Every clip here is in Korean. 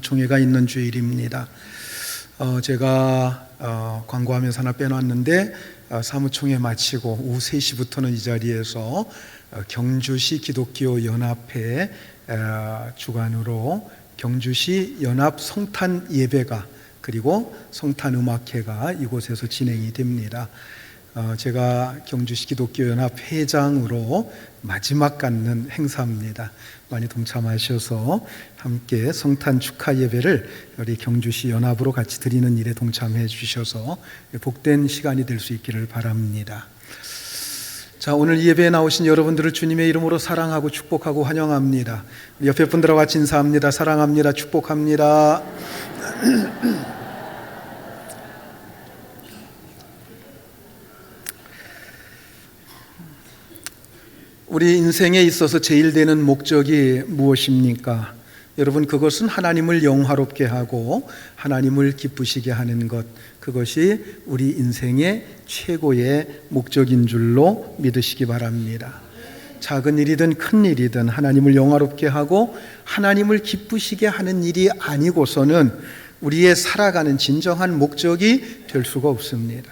사무총회가 있는 주일입니다. 제가 광고하면서 하나 빼놨는데 사무총회 마치고 오후 3시부터는 이 자리에서 경주시 기독교 연합회 주관으로 경주시 연합 성탄 예배가 그리고 성탄 음악회가 이곳에서 진행이 됩니다. 제가 경주시 기독교 연합 회장으로 마지막 갖는 행사입니다. 많이 동참하셔서 함께 성탄 축하 예배를 우리 경주시 연합으로 같이 드리는 일에 동참해 주셔서 복된 시간이 될 수 있기를 바랍니다. 자, 오늘 예배에 나오신 여러분들을 주님의 이름으로 사랑하고 축복하고 환영합니다. 옆에 분들과 같이 인사합니다. 사랑합니다. 축복합니다. 우리 인생에 있어서 제일 되는 목적이 무엇입니까? 여러분, 그것은 하나님을 영화롭게 하고 하나님을 기쁘시게 하는 것, 그것이 우리 인생의 최고의 목적인 줄로 믿으시기 바랍니다. 작은 일이든 큰 일이든 하나님을 영화롭게 하고 하나님을 기쁘시게 하는 일이 아니고서는 우리의 살아가는 진정한 목적이 될 수가 없습니다.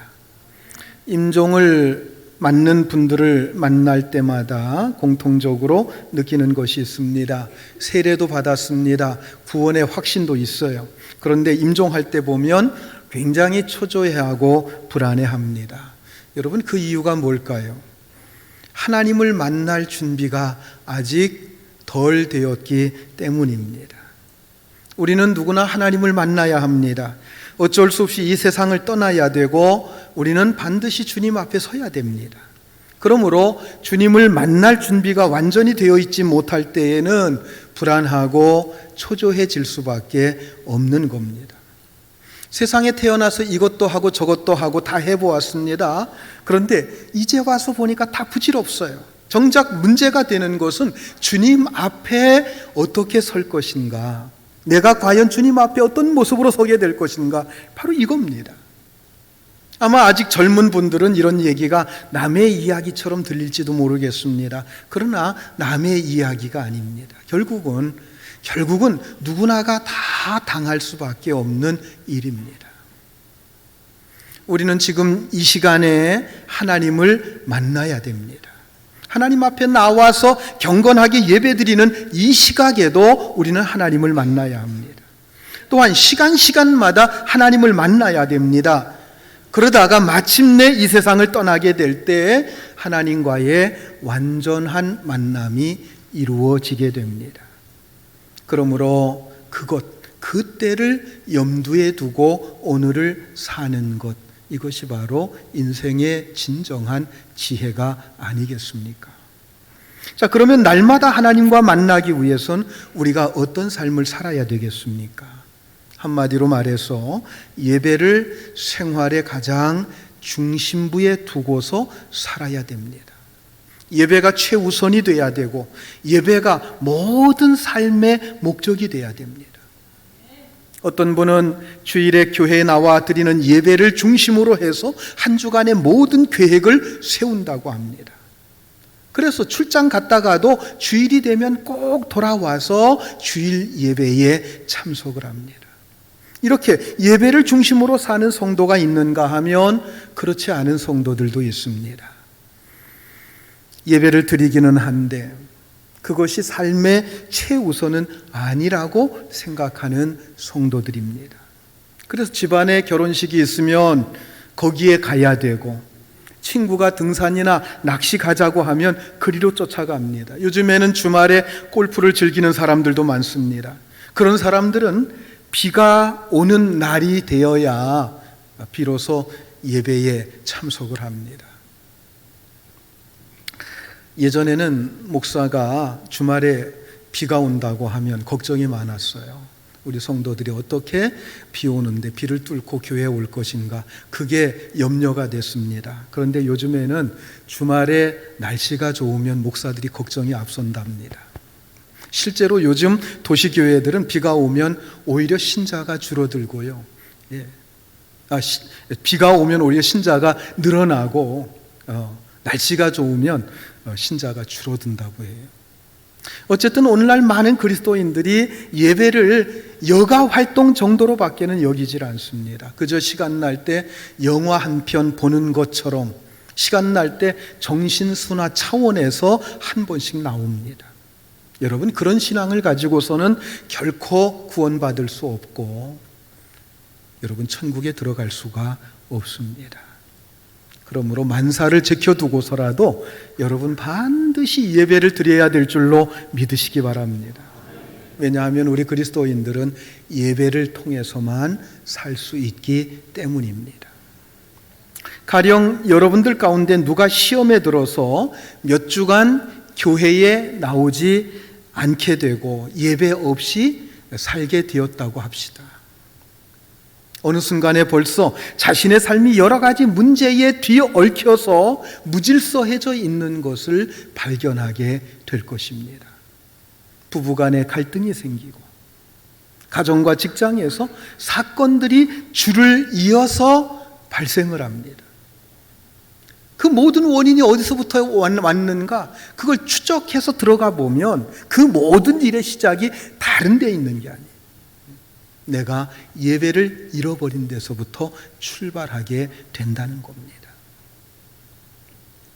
임종을 맞는 분들을 만날 때마다 공통적으로 느끼는 것이 있습니다. 세례도 받았습니다. 구원의 확신도 있어요. 그런데 임종할 때 보면 굉장히 초조해하고 불안해합니다. 여러분, 그 이유가 뭘까요? 하나님을 만날 준비가 아직 덜 되었기 때문입니다. 우리는 누구나 하나님을 만나야 합니다. 어쩔 수 없이 이 세상을 떠나야 되고 우리는 반드시 주님 앞에 서야 됩니다. 그러므로 주님을 만날 준비가 완전히 되어 있지 못할 때에는 불안하고 초조해질 수밖에 없는 겁니다. 세상에 태어나서 이것도 하고 저것도 하고 다 해보았습니다. 그런데 이제 와서 보니까 다 부질없어요. 정작 문제가 되는 것은 주님 앞에 어떻게 설 것인가, 내가 과연 주님 앞에 어떤 모습으로 서게 될 것인가, 바로 이겁니다. 아마 아직 젊은 분들은 이런 얘기가 남의 이야기처럼 들릴지도 모르겠습니다. 그러나 남의 이야기가 아닙니다. 결국은 누구나가 다 당할 수밖에 없는 일입니다. 우리는 지금 이 시간에 하나님을 만나야 됩니다. 하나님 앞에 나와서 경건하게 예배드리는 이 시각에도 우리는 하나님을 만나야 합니다. 또한 시간마다 하나님을 만나야 됩니다. 그러다가 마침내 이 세상을 떠나게 될 때 하나님과의 완전한 만남이 이루어지게 됩니다. 그러므로 그때를 염두에 두고 오늘을 사는 것, 이것이 바로 인생의 진정한 지혜가 아니겠습니까? 자, 그러면 날마다 하나님과 만나기 위해선 우리가 어떤 삶을 살아야 되겠습니까? 한마디로 말해서 예배를 생활의 가장 중심부에 두고서 살아야 됩니다. 예배가 최우선이 돼야 되고 예배가 모든 삶의 목적이 돼야 됩니다. 어떤 분은 주일에 교회에 나와 드리는 예배를 중심으로 해서 한 주간의 모든 계획을 세운다고 합니다. 그래서 출장 갔다가도 주일이 되면 꼭 돌아와서 주일 예배에 참석을 합니다. 이렇게 예배를 중심으로 사는 성도가 있는가 하면 그렇지 않은 성도들도 있습니다. 예배를 드리기는 한데 그것이 삶의 최우선은 아니라고 생각하는 성도들입니다. 그래서 집안에 결혼식이 있으면 거기에 가야 되고, 친구가 등산이나 낚시 가자고 하면 그리로 쫓아갑니다. 요즘에는 주말에 골프를 즐기는 사람들도 많습니다. 그런 사람들은 비가 오는 날이 되어야 비로소 예배에 참석을 합니다. 예전에는 목사가 주말에 비가 온다고 하면 걱정이 많았어요. 우리 성도들이 어떻게 비 오는데 비를 뚫고 교회에 올 것인가, 그게 염려가 됐습니다. 그런데 요즘에는 주말에 날씨가 좋으면 목사들이 걱정이 앞선답니다. 실제로 요즘 도시교회들은 비가 오면 오히려 신자가 줄어들고요. 비가 오면 오히려 신자가 늘어나고 날씨가 좋으면 신자가 줄어든다고 해요. 어쨌든 오늘날 많은 그리스도인들이 예배를 여가 활동 정도로 밖에는 여기질 않습니다. 그저 시간 날 때 영화 한 편 보는 것처럼 시간 날 때 정신순화 차원에서 한 번씩 나옵니다. 여러분, 그런 신앙을 가지고서는 결코 구원받을 수 없고 여러분 천국에 들어갈 수가 없습니다. 그러므로 만사를 지켜두고서라도 여러분 반드시 예배를 드려야 될 줄로 믿으시기 바랍니다. 왜냐하면 우리 그리스도인들은 예배를 통해서만 살 수 있기 때문입니다. 가령 여러분들 가운데 누가 시험에 들어서 몇 주간 교회에 나오지 않게 되고 예배 없이 살게 되었다고 합시다. 어느 순간에 벌써 자신의 삶이 여러 가지 문제에 뒤얽혀서 무질서해져 있는 것을 발견하게 될 것입니다. 부부간에 갈등이 생기고 가정과 직장에서 사건들이 줄을 이어서 발생을 합니다. 그 모든 원인이 어디서부터 왔는가? 그걸 추적해서 들어가 보면 그 모든 일의 시작이 다른 데 있는 게 아니에요. 내가 예배를 잃어버린 데서부터 출발하게 된다는 겁니다.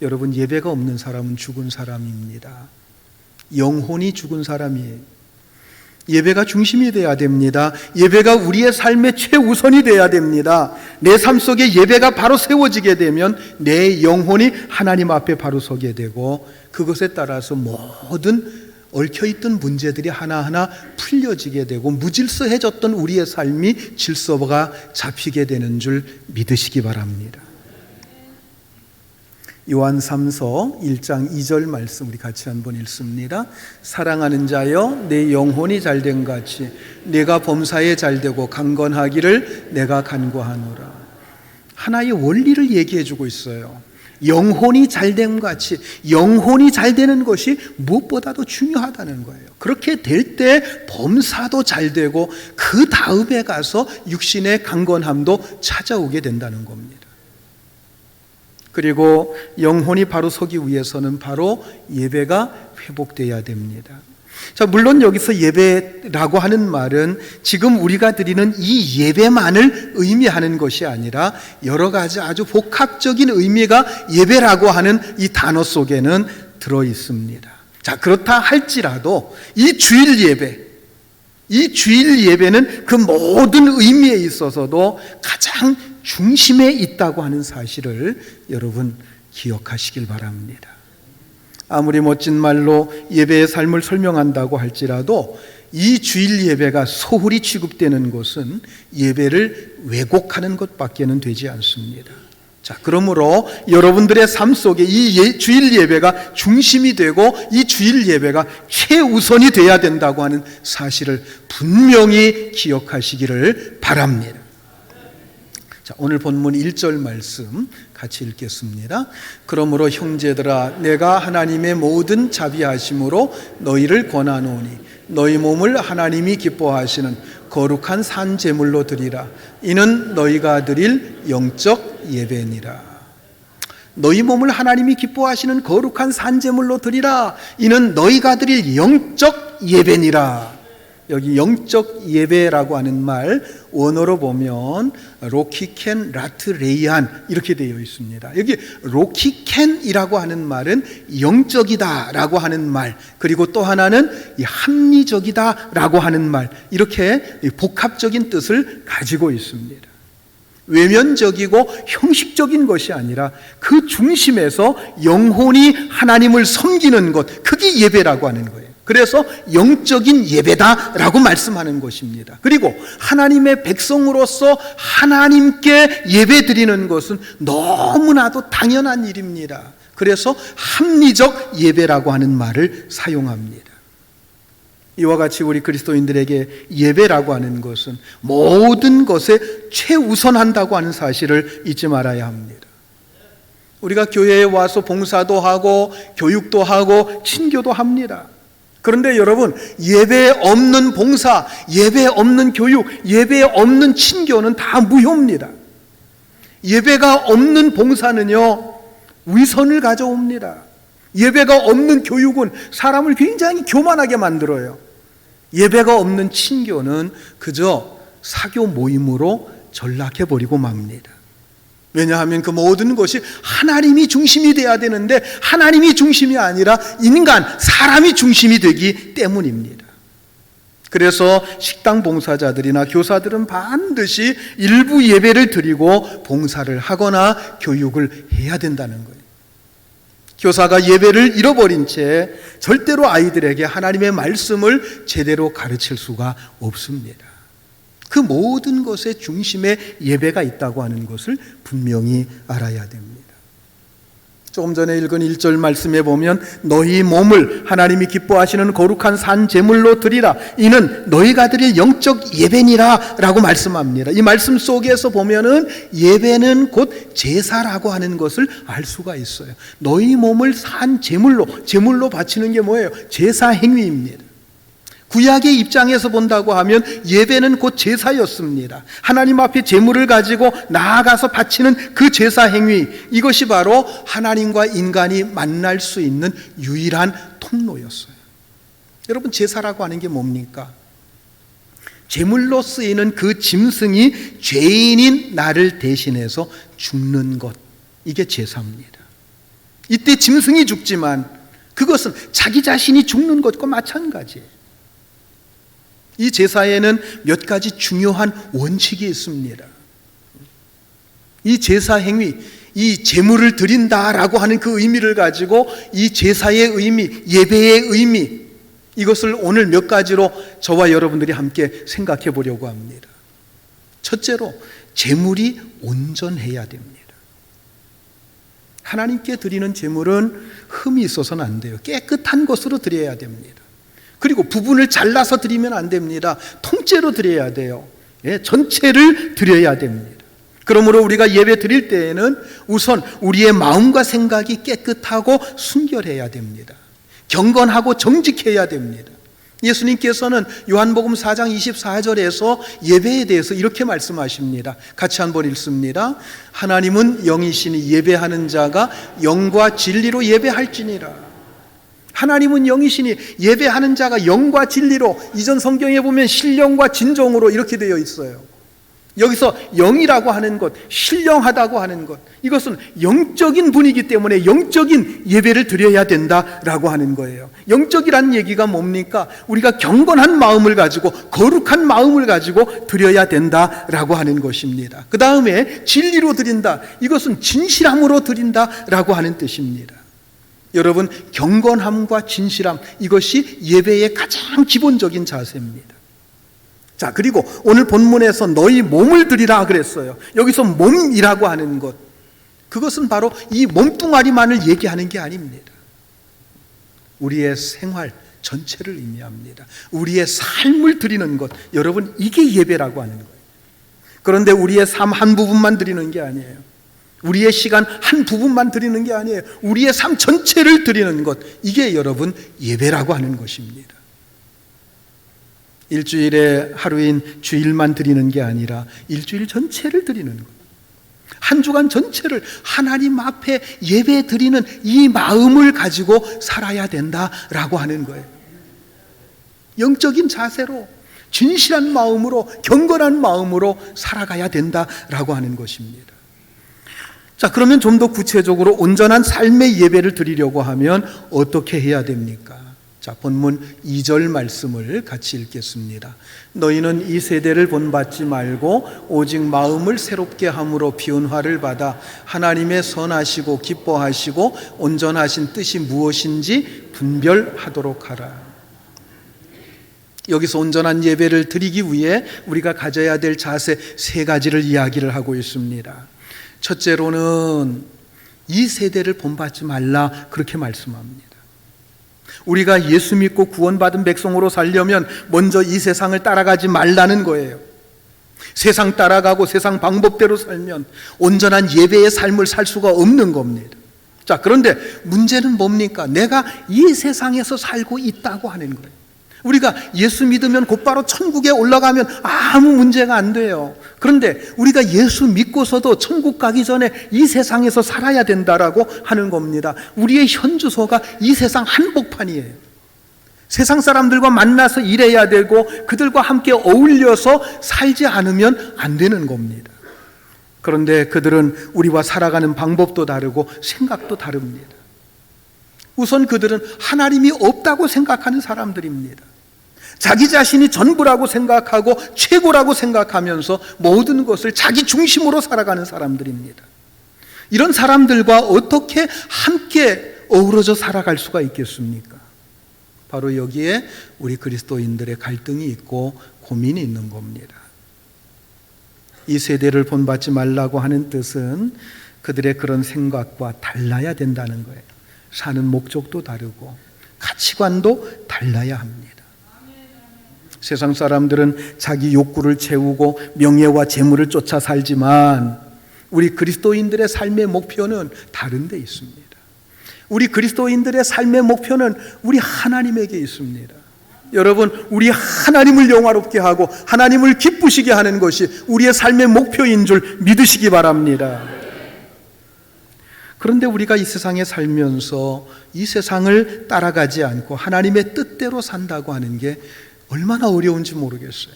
여러분, 예배가 없는 사람은 죽은 사람입니다. 영혼이 죽은 사람이에요. 예배가 중심이 돼야 됩니다. 예배가 우리의 삶의 최우선이 돼야 됩니다. 내 삶 속에 예배가 바로 세워지게 되면 내 영혼이 하나님 앞에 바로 서게 되고 그것에 따라서 모든 얽혀있던 문제들이 하나하나 풀려지게 되고 무질서해졌던 우리의 삶이 질서가 잡히게 되는 줄 믿으시기 바랍니다. 요한 3서 1장 2절 말씀 우리 같이 한번 읽습니다. 사랑하는 자여, 내 영혼이 잘된 같이 내가 범사에 잘되고 강건하기를 내가 간구하노라. 하나의 원리를 얘기해 주고 있어요. 영혼이 잘됨 같이 영혼이 잘 되는 것이 무엇보다도 중요하다는 거예요. 그렇게 될 때 범사도 잘 되고 그 다음에 가서 육신의 강건함도 찾아오게 된다는 겁니다. 그리고 영혼이 바로 서기 위해서는 바로 예배가 회복돼야 됩니다. 자, 물론 여기서 예배라고 하는 말은 지금 우리가 드리는 이 예배만을 의미하는 것이 아니라 여러 가지 아주 복합적인 의미가 예배라고 하는 이 단어 속에는 들어 있습니다. 자, 그렇다 할지라도 이 주일 예배는 그 모든 의미에 있어서도 가장 중심에 있다고 하는 사실을 여러분 기억하시길 바랍니다. 아무리 멋진 말로 예배의 삶을 설명한다고 할지라도 이 주일 예배가 소홀히 취급되는 것은 예배를 왜곡하는 것밖에는 되지 않습니다. 자, 그러므로 여러분들의 삶 속에 이 주일 예배가 중심이 되고 이 주일 예배가 최우선이 돼야 된다고 하는 사실을 분명히 기억하시기를 바랍니다. 자, 오늘 본문 1절 말씀 같이 읽겠습니다. 그러므로 형제들아, 내가 하나님의 모든 자비하심으로 너희를 권하노니 너희 몸을 하나님이 기뻐하시는 거룩한 산 제물로 드리라. 이는 너희가 드릴 영적 예배니라. 너희 몸을 하나님이 기뻐하시는 거룩한 산 제물로 드리라. 이는 너희가 드릴 영적 예배니라. 여기 영적 예배라고 하는 말 원어로 보면 로키켄 라트레이안 이렇게 되어 있습니다. 여기 로키켄이라고 하는 말은 영적이다라고 하는 말, 그리고 또 하나는 합리적이다라고 하는 말, 이렇게 복합적인 뜻을 가지고 있습니다. 외면적이고 형식적인 것이 아니라 그 중심에서 영혼이 하나님을 섬기는 것, 그게 예배라고 하는 거예요. 그래서 영적인 예배다라고 말씀하는 것입니다. 그리고 하나님의 백성으로서 하나님께 예배드리는 것은 너무나도 당연한 일입니다. 그래서 합리적 예배라고 하는 말을 사용합니다. 이와 같이 우리 그리스도인들에게 예배라고 하는 것은 모든 것에 최우선한다고 하는 사실을 잊지 말아야 합니다. 우리가 교회에 와서 봉사도 하고 교육도 하고 친교도 합니다. 그런데 여러분, 예배 없는 봉사, 예배 없는 교육, 예배 없는 친교는 다 무효입니다. 예배가 없는 봉사는요, 위선을 가져옵니다. 예배가 없는 교육은 사람을 굉장히 교만하게 만들어요. 예배가 없는 친교는 그저 사교 모임으로 전락해버리고 맙니다. 왜냐하면 그 모든 것이 하나님이 중심이 돼야 되는데 하나님이 중심이 아니라 인간, 사람이 중심이 되기 때문입니다. 그래서 식당 봉사자들이나 교사들은 반드시 일부 예배를 드리고 봉사를 하거나 교육을 해야 된다는 거예요. 교사가 예배를 잃어버린 채 절대로 아이들에게 하나님의 말씀을 제대로 가르칠 수가 없습니다. 그 모든 것의 중심에 예배가 있다고 하는 것을 분명히 알아야 됩니다. 조금 전에 읽은 1절 말씀에 보면 너희 몸을 하나님이 기뻐하시는 거룩한 산 제물로 드리라. 이는 너희가 드릴 영적 예배니라 라고 말씀합니다. 이 말씀 속에서 보면은 예배는 곧 제사라고 하는 것을 알 수가 있어요. 너희 몸을 산 제물로 바치는 게 뭐예요? 제사 행위입니다. 구약의 입장에서 본다고 하면 예배는 곧 제사였습니다. 하나님 앞에 제물을 가지고 나아가서 바치는 그 제사 행위, 이것이 바로 하나님과 인간이 만날 수 있는 유일한 통로였어요. 여러분, 제사라고 하는 게 뭡니까? 제물로 쓰이는 그 짐승이 죄인인 나를 대신해서 죽는 것, 이게 제사입니다. 이때 짐승이 죽지만 그것은 자기 자신이 죽는 것과 마찬가지예요. 이 제사에는 몇 가지 중요한 원칙이 있습니다. 이 제사 행위, 이 제물을 드린다라고 하는 그 의미를 가지고 이 제사의 의미, 예배의 의미, 이것을 오늘 몇 가지로 저와 여러분들이 함께 생각해 보려고 합니다. 첫째로, 제물이 온전해야 됩니다. 하나님께 드리는 제물은 흠이 있어서는 안 돼요. 깨끗한 것으로 드려야 됩니다. 그리고 부분을 잘라서 드리면 안 됩니다. 통째로 드려야 돼요. 전체를 드려야 됩니다. 그러므로 우리가 예배 드릴 때에는 우선 우리의 마음과 생각이 깨끗하고 순결해야 됩니다. 경건하고 정직해야 됩니다. 예수님께서는 요한복음 4장 24절에서 예배에 대해서 이렇게 말씀하십니다. 같이 한번 읽습니다. 하나님은 영이시니 예배하는 자가 영과 진리로 예배할지니라. 하나님은 영이시니 예배하는 자가 영과 진리로, 이전 성경에 보면 신령과 진정으로 이렇게 되어 있어요. 여기서 영이라고 하는 것, 신령하다고 하는 것, 이것은 영적인 분이기 때문에 영적인 예배를 드려야 된다라고 하는 거예요. 영적이라는 얘기가 뭡니까? 우리가 경건한 마음을 가지고, 거룩한 마음을 가지고 드려야 된다라고 하는 것입니다. 그 다음에 진리로 드린다, 이것은 진실함으로 드린다라고 하는 뜻입니다. 여러분, 경건함과 진실함, 이것이 예배의 가장 기본적인 자세입니다. 자, 그리고 오늘 본문에서 너희 몸을 드리라 그랬어요. 여기서 몸이라고 하는 것, 그것은 바로 이 몸뚱아리만을 얘기하는 게 아닙니다. 우리의 생활 전체를 의미합니다. 우리의 삶을 드리는 것, 여러분, 이게 예배라고 하는 거예요. 그런데 우리의 삶 한 부분만 드리는 게 아니에요. 우리의 시간 한 부분만 드리는 게 아니에요. 우리의 삶 전체를 드리는 것, 이게 여러분 예배라고 하는 것입니다. 일주일에 하루인 주일만 드리는 게 아니라 일주일 전체를 드리는 것, 한 주간 전체를 하나님 앞에 예배 드리는 이 마음을 가지고 살아야 된다라고 하는 거예요. 영적인 자세로, 진실한 마음으로, 경건한 마음으로 살아가야 된다라고 하는 것입니다. 자, 그러면 좀 더 구체적으로 온전한 삶의 예배를 드리려고 하면 어떻게 해야 됩니까? 자, 본문 2절 말씀을 같이 읽겠습니다. 너희는 이 세대를 본받지 말고 오직 마음을 새롭게 함으로 비운화를 받아 하나님의 선하시고 기뻐하시고 온전하신 뜻이 무엇인지 분별하도록 하라. 여기서 온전한 예배를 드리기 위해 우리가 가져야 될 자세 세 가지를 이야기를 하고 있습니다. 첫째로는 이 세대를 본받지 말라, 그렇게 말씀합니다. 우리가 예수 믿고 구원받은 백성으로 살려면 먼저 이 세상을 따라가지 말라는 거예요. 세상 따라가고 세상 방법대로 살면 온전한 예배의 삶을 살 수가 없는 겁니다. 자, 그런데 문제는 뭡니까? 내가 이 세상에서 살고 있다고 하는 거예요. 우리가 예수 믿으면 곧바로 천국에 올라가면 아무 문제가 안 돼요. 그런데 우리가 예수 믿고서도 천국 가기 전에 이 세상에서 살아야 된다라고 하는 겁니다. 우리의 현주소가 이 세상 한복판이에요. 세상 사람들과 만나서 일해야 되고 그들과 함께 어울려서 살지 않으면 안 되는 겁니다. 그런데 그들은 우리와 살아가는 방법도 다르고 생각도 다릅니다. 우선 그들은 하나님이 없다고 생각하는 사람들입니다. 자기 자신이 전부라고 생각하고 최고라고 생각하면서 모든 것을 자기 중심으로 살아가는 사람들입니다. 이런 사람들과 어떻게 함께 어우러져 살아갈 수가 있겠습니까? 바로 여기에 우리 그리스도인들의 갈등이 있고 고민이 있는 겁니다. 이 세대를 본받지 말라고 하는 뜻은 그들의 그런 생각과 달라야 된다는 거예요. 사는 목적도 다르고 가치관도 달라야 합니다. 세상 사람들은 자기 욕구를 채우고 명예와 재물을 쫓아 살지만 우리 그리스도인들의 삶의 목표는 다른 데 있습니다. 우리 그리스도인들의 삶의 목표는 우리 하나님에게 있습니다. 여러분, 우리 하나님을 영화롭게 하고 하나님을 기쁘시게 하는 것이 우리의 삶의 목표인 줄 믿으시기 바랍니다. 그런데 우리가 이 세상에 살면서 이 세상을 따라가지 않고 하나님의 뜻대로 산다고 하는 게 얼마나 어려운지 모르겠어요.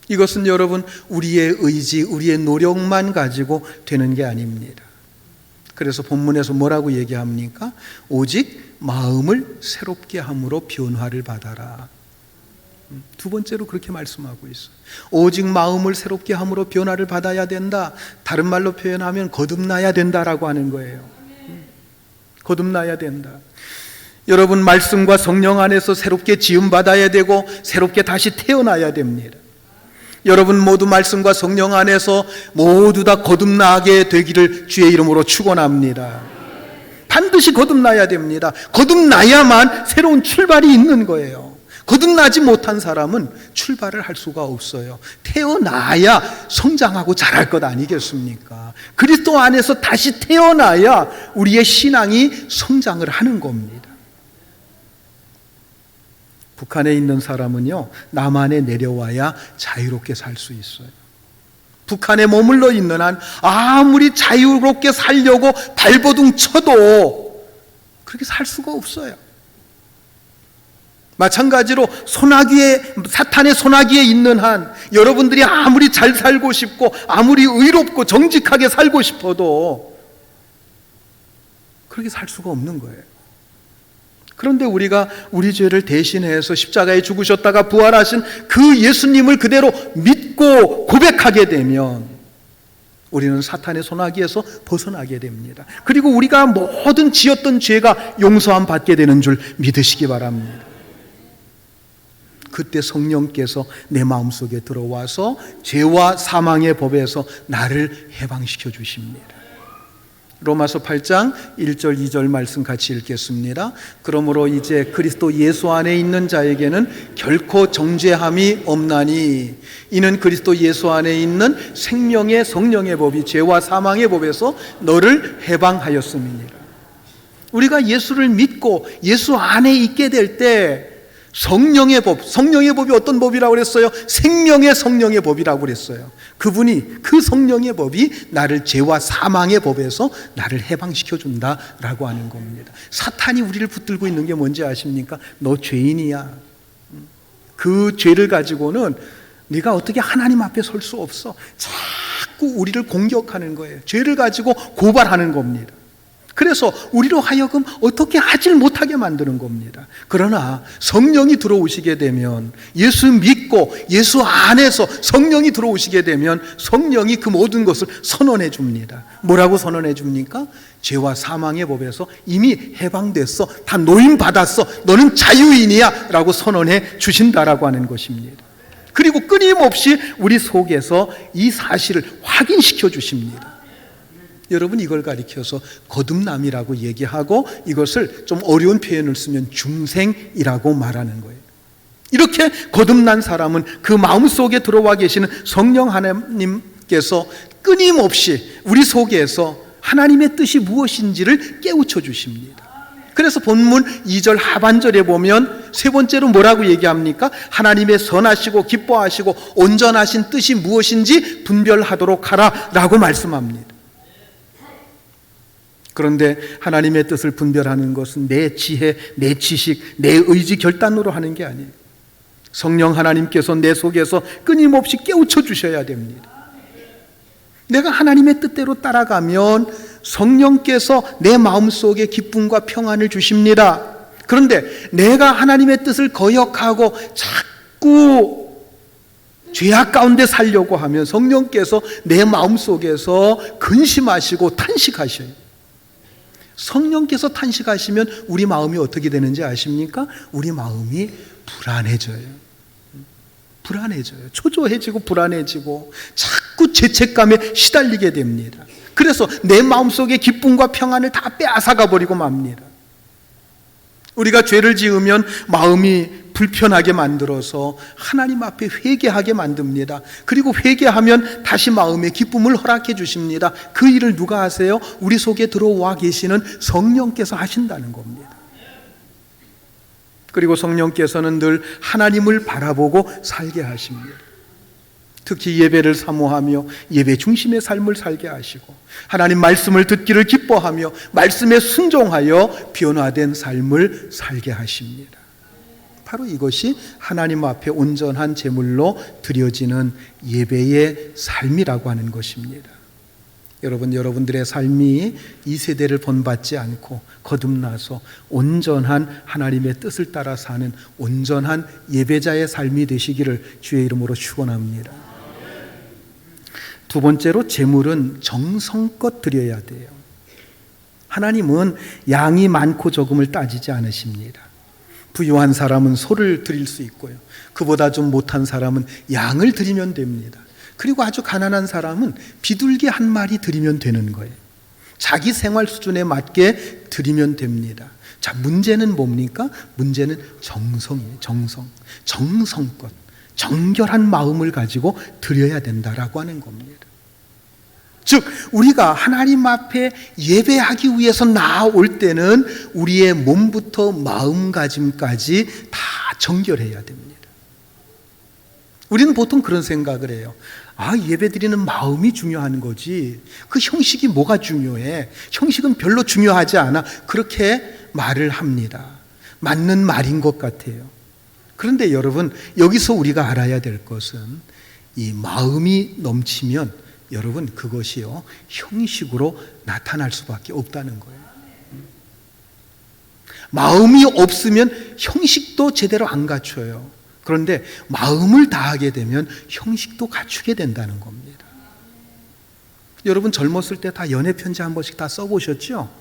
이것은 여러분 우리의 의지, 우리의 노력만 가지고 되는 게 아닙니다. 그래서 본문에서 뭐라고 얘기합니까? 오직 마음을 새롭게 함으로 변화를 받아라. 두 번째로 그렇게 말씀하고 있어요. 오직 마음을 새롭게 함으로 변화를 받아야 된다. 다른 말로 표현하면 거듭나야 된다라고 하는 거예요. 거듭나야 된다. 여러분, 말씀과 성령 안에서 새롭게 지음받아야 되고 새롭게 다시 태어나야 됩니다. 여러분 모두 말씀과 성령 안에서 모두 다 거듭나게 되기를 주의 이름으로 축원합니다. 반드시 거듭나야 됩니다. 거듭나야만 새로운 출발이 있는 거예요. 거듭나지 못한 사람은 출발을 할 수가 없어요. 태어나야 성장하고 자랄 것 아니겠습니까? 그리스도 안에서 다시 태어나야 우리의 신앙이 성장을 하는 겁니다. 북한에 있는 사람은요, 남한에 내려와야 자유롭게 살 수 있어요. 북한에 머물러 있는 한 아무리 자유롭게 살려고 발버둥 쳐도 그렇게 살 수가 없어요. 마찬가지로 사탄의 소나기에 있는 한 여러분들이 아무리 잘 살고 싶고 아무리 의롭고 정직하게 살고 싶어도 그렇게 살 수가 없는 거예요. 그런데 우리가 우리 죄를 대신해서 십자가에 죽으셨다가 부활하신 그 예수님을 그대로 믿고 고백하게 되면 우리는 사탄의 소나기에서 벗어나게 됩니다. 그리고 우리가 모든 지었던 죄가 용서함 받게 되는 줄 믿으시기 바랍니다. 그때 성령께서 내 마음속에 들어와서 죄와 사망의 법에서 나를 해방시켜 주십니다. 로마서 8장 1절 2절 말씀 같이 읽겠습니다. 그러므로 이제 그리스도 예수 안에 있는 자에게는 결코 정죄함이 없나니 이는 그리스도 예수 안에 있는 생명의 성령의 법이 죄와 사망의 법에서 너를 해방하였음이니라. 우리가 예수를 믿고 예수 안에 있게 될 때 성령의 법이 어떤 법이라고 그랬어요? 생명의 성령의 법이라고 그랬어요. 그분이, 그 성령의 법이 나를 죄와 사망의 법에서 나를 해방시켜 준다라고 하는 겁니다. 사탄이 우리를 붙들고 있는 게 뭔지 아십니까? 너 죄인이야. 그 죄를 가지고는 네가 어떻게 하나님 앞에 설 수 없어. 자꾸 우리를 공격하는 거예요. 죄를 가지고 고발하는 겁니다. 그래서 우리로 하여금 어떻게 하질 못하게 만드는 겁니다. 그러나 성령이 들어오시게 되면, 예수 믿고 예수 안에서 성령이 들어오시게 되면 성령이 그 모든 것을 선언해 줍니다. 뭐라고 선언해 줍니까? 죄와 사망의 법에서 이미 해방됐어. 다 노임받았어. 너는 자유인이야 라고 선언해 주신다라고 하는 것입니다. 그리고 끊임없이 우리 속에서 이 사실을 확인시켜 주십니다. 여러분, 이걸 가리켜서 거듭남이라고 얘기하고 이것을 좀 어려운 표현을 쓰면 중생이라고 말하는 거예요. 이렇게 거듭난 사람은 그 마음속에 들어와 계시는 성령 하나님께서 끊임없이 우리 속에서 하나님의 뜻이 무엇인지를 깨우쳐 주십니다. 그래서 본문 2절 하반절에 보면 세 번째로 뭐라고 얘기합니까? 하나님의 선하시고 기뻐하시고 온전하신 뜻이 무엇인지 분별하도록 하라 라고 말씀합니다. 그런데 하나님의 뜻을 분별하는 것은 내 지혜, 내 지식, 내 의지 결단으로 하는 게 아니에요. 성령 하나님께서 내 속에서 끊임없이 깨우쳐 주셔야 됩니다. 내가 하나님의 뜻대로 따라가면 성령께서 내 마음속에 기쁨과 평안을 주십니다. 그런데 내가 하나님의 뜻을 거역하고 자꾸 죄악 가운데 살려고 하면 성령께서 내 마음속에서 근심하시고 탄식하셔요. 성령께서 탄식하시면 우리 마음이 어떻게 되는지 아십니까? 우리 마음이 불안해져요. 초조해지고 불안해지고 자꾸 죄책감에 시달리게 됩니다. 그래서 내 마음속의 기쁨과 평안을 다 빼앗아가 버리고 맙니다. 우리가 죄를 지으면 마음이 불편하게 만들어서 하나님 앞에 회개하게 만듭니다. 그리고 회개하면 다시 마음의 기쁨을 허락해 주십니다. 그 일을 누가 하세요? 우리 속에 들어와 계시는 성령께서 하신다는 겁니다. 그리고 성령께서는 늘 하나님을 바라보고 살게 하십니다. 특히 예배를 사모하며 예배 중심의 삶을 살게 하시고 하나님 말씀을 듣기를 기뻐하며 말씀에 순종하여 변화된 삶을 살게 하십니다. 바로 이것이 하나님 앞에 온전한 제물로 드려지는 예배의 삶이라고 하는 것입니다. 여러분들의 삶이 이 세대를 본받지 않고 거듭나서 온전한 하나님의 뜻을 따라 사는 온전한 예배자의 삶이 되시기를 주의 이름으로 축원합니다. 두 번째로 제물은 정성껏 드려야 돼요. 하나님은 양이 많고 적음을 따지지 않으십니다. 부유한 사람은 소를 드릴 수 있고요. 그보다 좀 못한 사람은 양을 드리면 됩니다. 그리고 아주 가난한 사람은 비둘기 한 마리 드리면 되는 거예요. 자기 생활 수준에 맞게 드리면 됩니다. 자, 문제는 뭡니까? 문제는 정성이에요. 정성껏 정결한 마음을 가지고 드려야 된다라고 하는 겁니다. 즉 우리가 하나님 앞에 예배하기 위해서 나아올 때는 우리의 몸부터 마음가짐까지 다 정결해야 됩니다. 우리는 보통 그런 생각을 해요. 예배드리는 마음이 중요한 거지 그 형식이 뭐가 중요해? 형식은 별로 중요하지 않아. 그렇게 말을 합니다. 맞는 말인 것 같아요. 그런데 여러분, 여기서 우리가 알아야 될 것은 이 마음이 넘치면 여러분 그것이요 형식으로 나타날 수밖에 없다는 거예요. 마음이 없으면 형식도 제대로 안 갖춰요. 그런데 마음을 다하게 되면 형식도 갖추게 된다는 겁니다. 여러분 젊었을 때 다 연애편지 한 번씩 다 써보셨죠?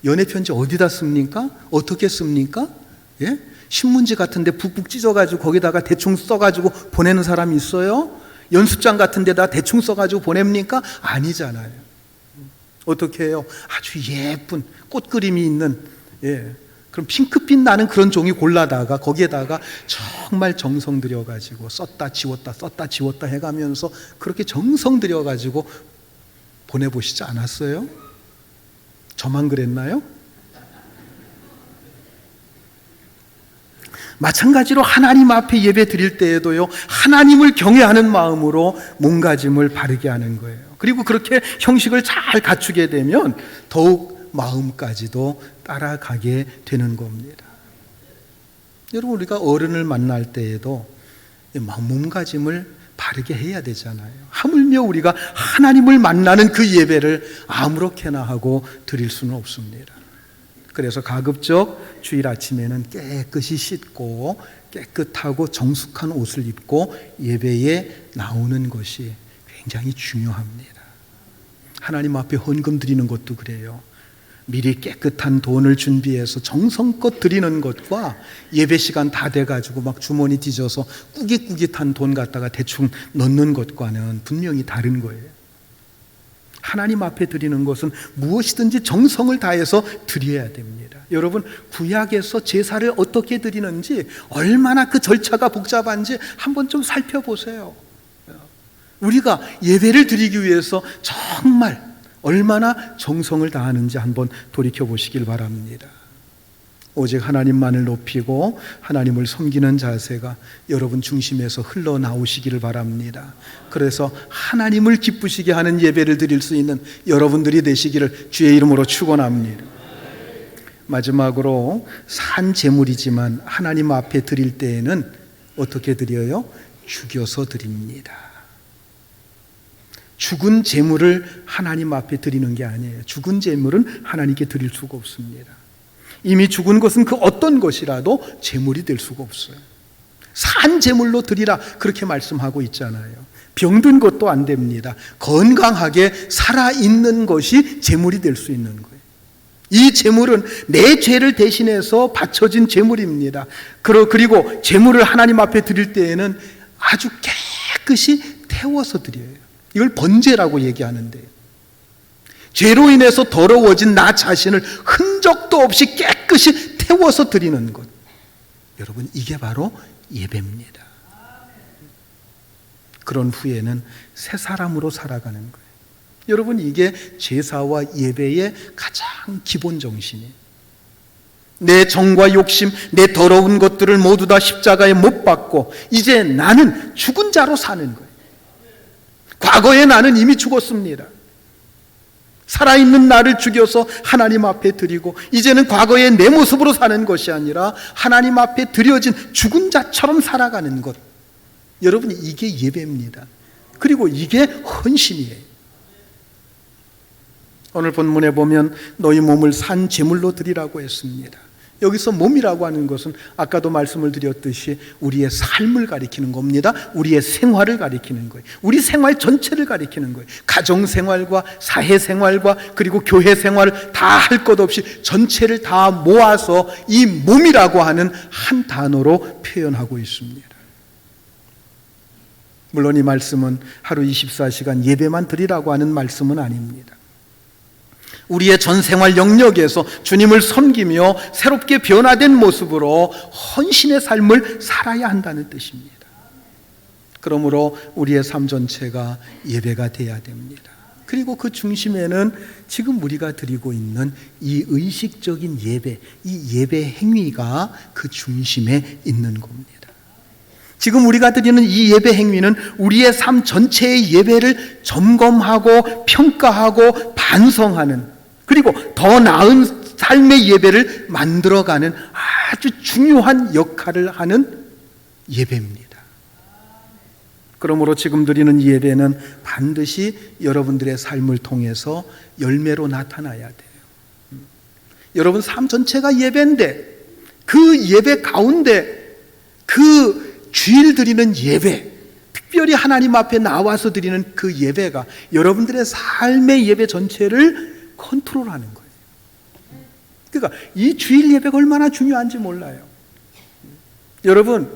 연애편지 어디다 씁니까? 어떻게 씁니까? 예? 신문지 같은데 북북 찢어가지고 거기다가 대충 써가지고 보내는 사람이 있어요? 연습장 같은 데다 대충 써가지고 보냅니까? 아니잖아요. 어떻게 해요? 아주 예쁜 꽃그림이 있는 그럼 핑크빛 나는 그런 종이 골라다가 거기에다가 정말 정성 들여가지고 썼다 지웠다 해가면서 그렇게 정성 들여가지고 보내보시지 않았어요? 저만 그랬나요? 마찬가지로 하나님 앞에 예배 드릴 때에도요 하나님을 경외하는 마음으로 몸가짐을 바르게 하는 거예요. 그리고 그렇게 형식을 잘 갖추게 되면 더욱 마음까지도 따라가게 되는 겁니다. 여러분 우리가 어른을 만날 때에도 몸가짐을 바르게 해야 되잖아요. 하물며 우리가 하나님을 만나는 그 예배를 아무렇게나 하고 드릴 수는 없습니다. 그래서 가급적 주일 아침에는 깨끗이 씻고 깨끗하고 정숙한 옷을 입고 예배에 나오는 것이 굉장히 중요합니다. 하나님 앞에 헌금 드리는 것도 그래요. 미리 깨끗한 돈을 준비해서 정성껏 드리는 것과 예배 시간 다 돼가지고 막 주머니 뒤져서 꾸깃꾸깃한 돈 갖다가 대충 넣는 것과는 분명히 다른 거예요. 하나님 앞에 드리는 것은 무엇이든지 정성을 다해서 드려야 됩니다. 여러분 구약에서 제사를 어떻게 드리는지 얼마나 그 절차가 복잡한지 한번 좀 살펴보세요. 우리가 예배를 드리기 위해서 정말 얼마나 정성을 다하는지 한번 돌이켜 보시길 바랍니다. 오직 하나님만을 높이고 하나님을 섬기는 자세가 여러분 중심에서 흘러나오시기를 바랍니다. 그래서 하나님을 기쁘시게 하는 예배를 드릴 수 있는 여러분들이 되시기를 주의 이름으로 축원합니다. 마지막으로 산 제물이지만 하나님 앞에 드릴 때에는 어떻게 드려요? 죽여서 드립니다. 죽은 제물을 하나님 앞에 드리는 게 아니에요. 죽은 제물은 하나님께 드릴 수가 없습니다. 이미 죽은 것은 그 어떤 것이라도 제물이 될 수가 없어요. 산 제물로 드리라 그렇게 말씀하고 있잖아요. 병든 것도 안 됩니다. 건강하게 살아있는 것이 제물이 될 수 있는 거예요. 이 제물은 내 죄를 대신해서 바쳐진 제물입니다. 그리고 제물을 하나님 앞에 드릴 때에는 아주 깨끗이 태워서 드려요. 이걸 번제라고 얘기하는데요. 죄로 인해서 더러워진 나 자신을 흔적도 없이 깨끗이 태워서 드리는 것. 여러분, 이게 바로 예배입니다. 그런 후에는 새 사람으로 살아가는 거예요. 여러분, 이게 제사와 예배의 가장 기본 정신이에요. 내 정과 욕심, 내 더러운 것들을 모두 다 십자가에 못 박고 이제 나는 죽은 자로 사는 거예요. 과거에 나는 이미 죽었습니다. 살아있는 나를 죽여서 하나님 앞에 드리고 이제는 과거의 내 모습으로 사는 것이 아니라 하나님 앞에 드려진 죽은 자처럼 살아가는 것. 여러분, 이게 예배입니다. 그리고 이게 헌신이에요. 오늘 본문에 보면 너희 몸을 산 제물로 드리라고 했습니다. 여기서 몸이라고 하는 것은 아까도 말씀을 드렸듯이 우리의 삶을 가리키는 겁니다. 우리의 생활을 가리키는 거예요. 우리 생활 전체를 가리키는 거예요. 가정생활과 사회생활과 그리고 교회생활을 다 할 것 없이 전체를 다 모아서 이 몸이라고 하는 한 단어로 표현하고 있습니다. 물론 이 말씀은 하루 24시간 예배만 드리라고 하는 말씀은 아닙니다. 우리의 전 생활 영역에서 주님을 섬기며 새롭게 변화된 모습으로 헌신의 삶을 살아야 한다는 뜻입니다. 그러므로 우리의 삶 전체가 예배가 돼야 됩니다. 그리고 그 중심에는 지금 우리가 드리고 있는 이 의식적인 예배, 이 예배 행위가 그 중심에 있는 겁니다. 지금 우리가 드리는 이 예배 행위는 우리의 삶 전체의 예배를 점검하고 평가하고 반성하는, 그리고 더 나은 삶의 예배를 만들어가는 아주 중요한 역할을 하는 예배입니다. 그러므로 지금 드리는 예배는 반드시 여러분들의 삶을 통해서 열매로 나타나야 돼요. 여러분 삶 전체가 예배인데 그 예배 가운데 그 주일 드리는 예배, 특별히 하나님 앞에 나와서 드리는 그 예배가 여러분들의 삶의 예배 전체를 컨트롤하는 거예요. 그러니까 이 주일 예배가 얼마나 중요한지 몰라요. 여러분,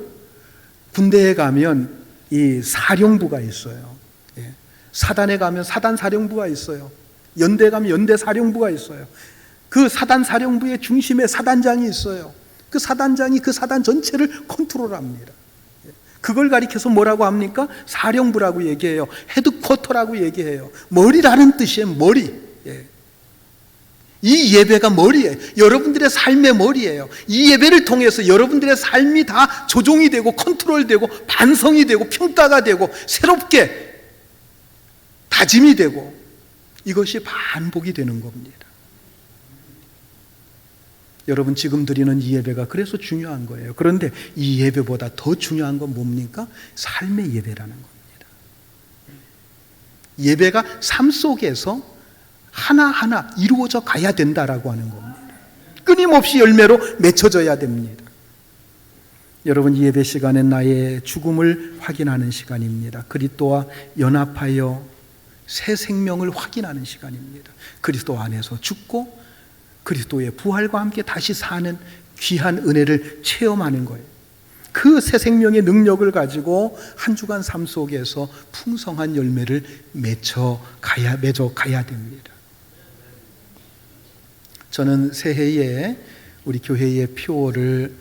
군대에 가면 이 사령부가 있어요. 사단에 가면 사단 사령부가 있어요. 연대에 가면 연대 사령부가 있어요. 그 사단 사령부의 중심에 사단장이 있어요. 그 사단장이 그 사단 전체를 컨트롤합니다. 그걸 가리켜서 뭐라고 합니까? 사령부라고 얘기해요. 헤드쿼터라고 얘기해요. 머리라는 뜻이에요. 머리. 이 예배가 머리예요. 여러분들의 삶의 머리예요. 이 예배를 통해서 여러분들의 삶이 다 조종이 되고 컨트롤되고 반성이 되고 평가가 되고 새롭게 다짐이 되고 이것이 반복이 되는 겁니다. 여러분 지금 드리는 이 예배가 그래서 중요한 거예요. 그런데 이 예배보다 더 중요한 건 뭡니까? 삶의 예배라는 겁니다. 예배가 삶 속에서 하나하나 이루어져 가야 된다라고 하는 겁니다. 끊임없이 열매로 맺혀져야 됩니다. 여러분 이 예배 시간은 나의 죽음을 확인하는 시간입니다. 그리스도와 연합하여 새 생명을 확인하는 시간입니다. 그리스도 안에서 죽고 그리스도의 부활과 함께 다시 사는 귀한 은혜를 체험하는 거예요. 그 새 생명의 능력을 가지고 한 주간 삶 속에서 풍성한 열매를 맺어 가야 됩니다. 저는 새해에 우리 교회의 표어를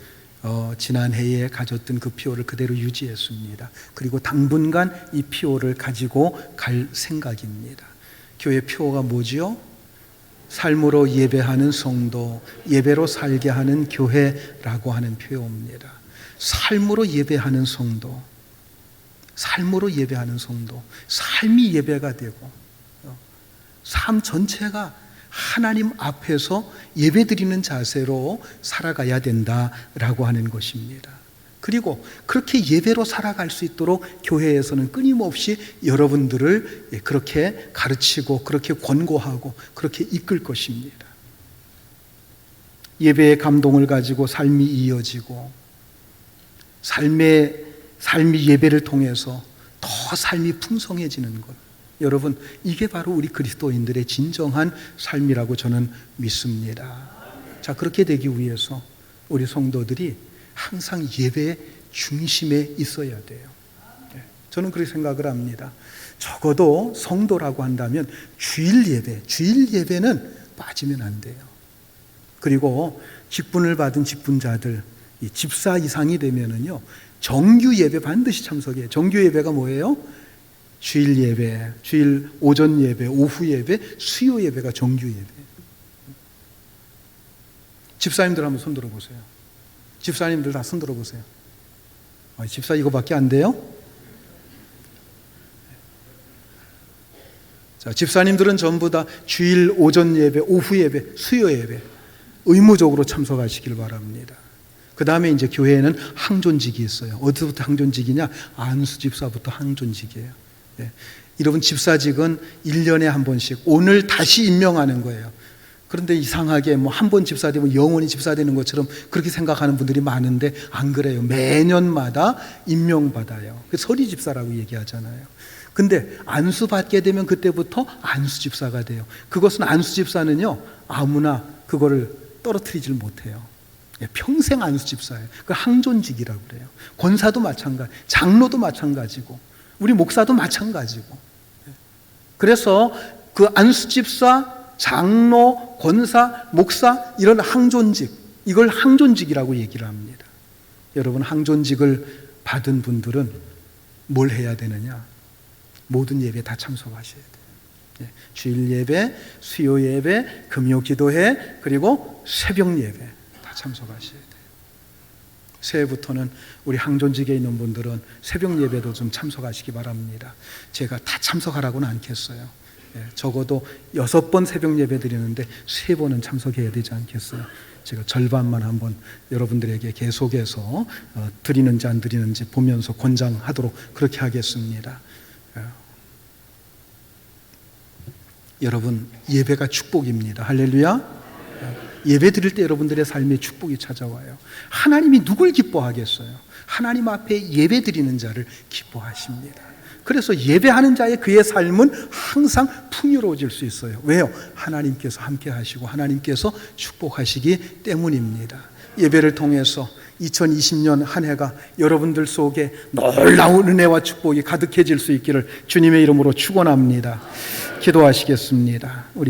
지난해에 가졌던 그 표어를 그대로 유지했습니다. 그리고 당분간 이 표어를 가지고 갈 생각입니다. 교회 표어가 뭐지요? 삶으로 예배하는 성도, 예배로 살게 하는 교회라고 하는 표현입니다. 삶으로 예배하는 성도, 삶으로 예배하는 성도, 삶이 예배가 되고 삶 전체가 하나님 앞에서 예배드리는 자세로 살아가야 된다라고 하는 것입니다. 그리고 그렇게 예배로 살아갈 수 있도록 교회에서는 끊임없이 여러분들을 그렇게 가르치고 그렇게 권고하고 그렇게 이끌 것입니다. 예배의 감동을 가지고 삶이 이어지고 삶이 예배를 통해서 더 삶이 풍성해지는 것, 여러분, 이게 바로 우리 그리스도인들의 진정한 삶이라고 저는 믿습니다. 자, 그렇게 되기 위해서 우리 성도들이 항상 예배의 중심에 있어야 돼요. 저는 그렇게 생각을 합니다. 적어도 성도라고 한다면 주일 예배는 빠지면 안 돼요. 그리고 직분을 받은 직분자들, 집사 이상이 되면은요, 정규 예배 반드시 참석해요. 정규 예배가 뭐예요? 주일 예배, 주일 오전 예배, 오후 예배, 수요 예배가 정규 예배. 집사님들 한번 손 들어보세요. 집사님들 다 손 들어보세요. 집사 이거밖에 안 돼요? 자, 집사님들은 전부 다 주일 오전 예배, 오후 예배, 수요 예배 의무적으로 참석하시길 바랍니다. 그 다음에 이제 교회에는 항존직이 있어요. 어디부터 항존직이냐? 안수 집사부터 항존직이에요. 예. 여러분, 집사직은 1년에 한 번씩 오늘 다시 임명하는 거예요. 그런데 이상하게 뭐 한 번 집사 되면 영원히 집사 되는 것처럼 그렇게 생각하는 분들이 많은데 안 그래요. 매년마다 임명받아요. 서리 집사라고 얘기하잖아요. 근데 안수 받게 되면 그때부터 안수 집사가 돼요. 그것은 안수 집사는요, 아무나 그거를 떨어뜨리질 못해요. 평생 안수 집사예요. 그 항존직이라고 그래요. 권사도 마찬가지, 장로도 마찬가지고, 우리 목사도 마찬가지고. 그래서 그 안수 집사, 장로, 권사, 목사, 이런 항존직, 이걸 항존직이라고 얘기를 합니다. 여러분, 항존직을 받은 분들은 뭘 해야 되느냐? 모든 예배에 다 참석하셔야 돼요. 주일 예배, 수요 예배, 금요 기도회, 그리고 새벽 예배 다 참석하셔야 돼요. 새해부터는 우리 항존직에 있는 분들은 새벽 예배도 좀 참석하시기 바랍니다. 제가 다 참석하라고는 않겠어요. 적어도 6번 새벽 예배 드리는데 3번은 참석해야 되지 않겠어요? 제가 절반만 한번 여러분들에게 계속해서 드리는지 안 드리는지 보면서 권장하도록 그렇게 하겠습니다. 여러분, 예배가 축복입니다. 할렐루야. 예배 드릴 때 여러분들의 삶에 축복이 찾아와요. 하나님이 누굴 기뻐하겠어요? 하나님 앞에 예배 드리는 자를 기뻐하십니다. 그래서 예배하는 자의 그의 삶은 항상 풍요로워질 수 있어요. 왜요? 하나님께서 함께 하시고 하나님께서 축복하시기 때문입니다. 예배를 통해서 2020년 한 해가 여러분들 속에 놀라운 은혜와 축복이 가득해질 수 있기를 주님의 이름으로 축원합니다. 기도하시겠습니다. 우리